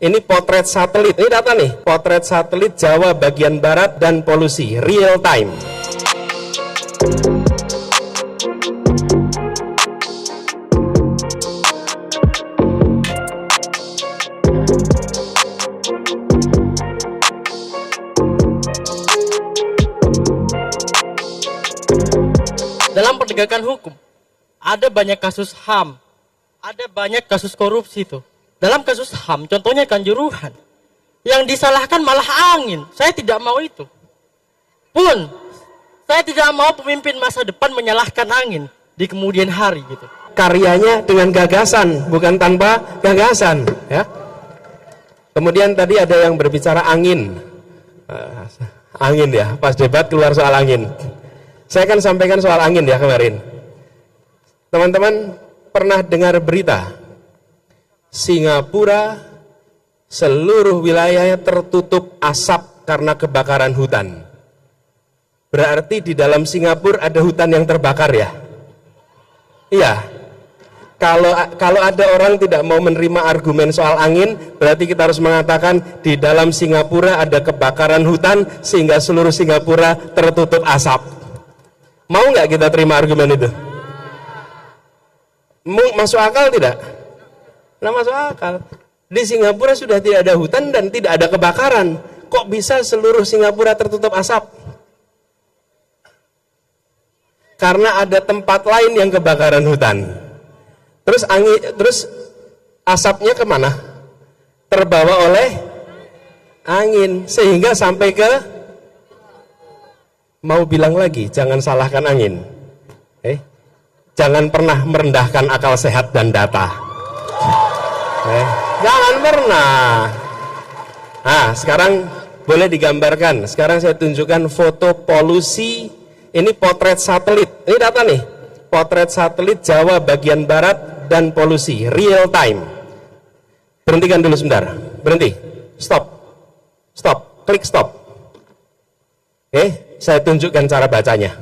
Ini potret satelit, ini data nih, potret satelit Jawa bagian barat dan polusi, real time. Dalam penegakan hukum, ada banyak kasus HAM, ada banyak kasus korupsi tuh. Dalam kasus HAM, contohnya Kanjuruhan, yang disalahkan malah angin. Saya tidak mau itu. Saya tidak mau pemimpin masa depan menyalahkan angin di kemudian hari gitu. Karyanya dengan gagasan, bukan tanpa gagasan, ya. Kemudian tadi ada yang berbicara angin. Angin ya, pas debat keluar soal angin. Saya akan sampaikan soal angin ya kemarin. Teman-teman pernah dengar berita Singapura seluruh wilayahnya tertutup asap karena kebakaran hutan. Berarti di dalam Singapura ada hutan yang terbakar ya? Iya. Kalau ada orang tidak mau menerima argumen soal angin, berarti kita harus mengatakan di dalam Singapura ada kebakaran hutan sehingga seluruh Singapura tertutup asap. Mau nggak kita terima argumen itu? Masuk akal tidak? Nah, masuk akal. Di Singapura sudah tidak ada hutan dan tidak ada kebakaran. Kok bisa seluruh Singapura tertutup asap? Karena ada tempat lain yang kebakaran hutan. Terus asapnya kemana? Terbawa oleh angin sehingga sampai ke, mau bilang lagi, jangan salahkan angin. Jangan pernah merendahkan akal sehat dan data. Jangan pernah. Nah, sekarang boleh digambarkan. Sekarang saya tunjukkan foto polusi. Ini potret satelit. Ini data nih. Potret satelit Jawa bagian barat dan polusi, real time. Berhentikan dulu sebentar. Berhenti. Stop. Stop. Klik stop. Oke, saya tunjukkan cara bacanya.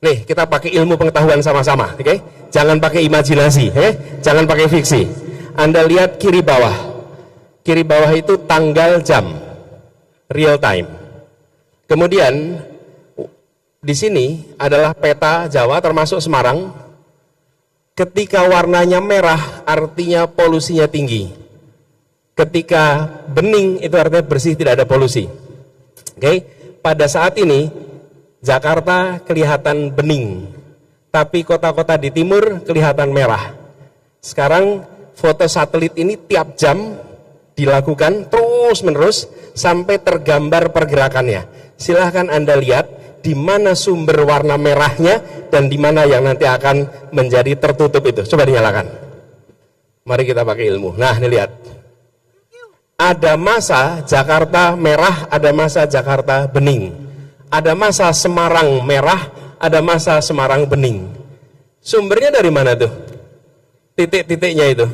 Nih, kita pakai ilmu pengetahuan sama-sama, oke? Jangan pakai imajinasi, jangan pakai fiksi. Anda lihat kiri bawah. Kiri bawah itu tanggal jam, real time. Kemudian di sini adalah peta Jawa termasuk Semarang. Ketika warnanya merah artinya polusinya tinggi. Ketika bening itu artinya bersih, tidak ada polusi. Oke, pada saat ini Jakarta kelihatan bening, tapi kota-kota di timur kelihatan merah. Sekarang foto satelit ini tiap jam dilakukan terus-menerus sampai tergambar pergerakannya. Silahkan Anda lihat di mana sumber warna merahnya dan di mana yang nanti akan menjadi tertutup itu. Coba dinyalakan. Mari kita pakai ilmu. Nah, ini lihat. Ada masa Jakarta merah, ada masa Jakarta bening. Ada masa Semarang merah, ada masa Semarang bening. Sumbernya dari mana tuh? Titik-titiknya itu.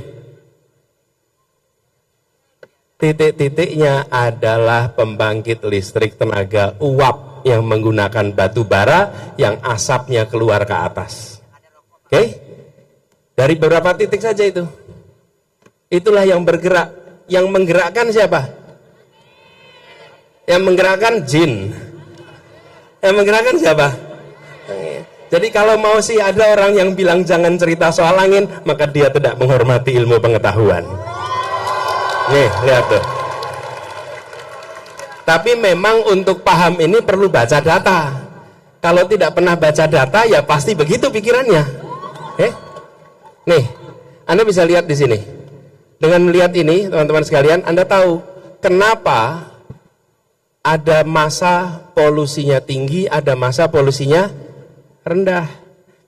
Titik-titiknya adalah pembangkit listrik tenaga uap yang menggunakan batu bara yang asapnya keluar ke atas. Oke? Dari beberapa titik saja itu. Itulah yang bergerak. Yang menggerakkan siapa? Yang menggerakkan jin. Yang menggerakkan siapa? Jadi kalau mau sih ada orang yang bilang jangan cerita soal angin, maka dia tidak menghormati ilmu pengetahuan. Nih, lihat tuh. Tapi memang untuk paham ini perlu baca data. Kalau tidak pernah baca data, ya pasti begitu pikirannya. Nih, Anda bisa lihat di sini. Dengan melihat ini, teman-teman sekalian, Anda tahu kenapa ada masa polusinya tinggi, ada masa polusinya rendah.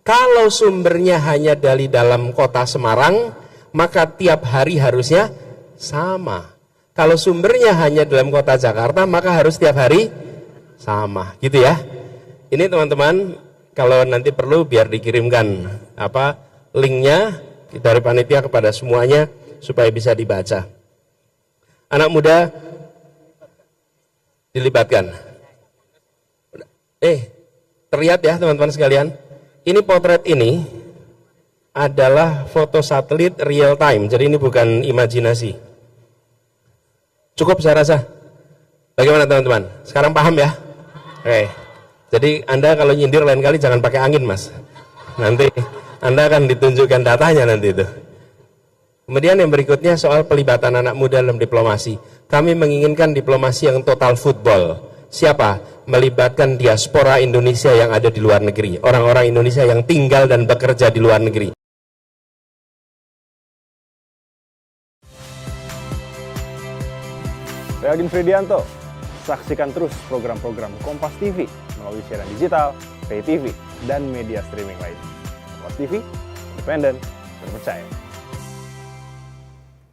Kalau sumbernya hanya dari dalam kota Semarang, maka tiap hari harusnya sama. Kalau sumbernya hanya dalam kota Jakarta, maka harus tiap hari sama, gitu ya. Ini teman-teman, kalau nanti perlu biar dikirimkan linknya dari panitia kepada semuanya supaya bisa dibaca. Anak muda dilibatkan. Terlihat ya teman-teman sekalian. Ini potret ini adalah foto satelit real time. Jadi ini bukan imajinasi. Cukup saya rasa. Bagaimana teman-teman? Sekarang paham ya? Oke. Jadi Anda kalau nyindir lain kali jangan pakai angin, Mas. Nanti Anda akan ditunjukkan datanya nanti itu. Kemudian yang berikutnya soal pelibatan anak muda dalam diplomasi. Kami menginginkan diplomasi yang total football. Siapa? Melibatkan diaspora Indonesia yang ada di luar negeri. Orang-orang Indonesia yang tinggal dan bekerja di luar negeri. Saya Agin Fridianto. Saksikan terus program-program Kompas TV melalui siaran digital, pay TV, dan media streaming lain. Kompas TV, independen, terpercaya.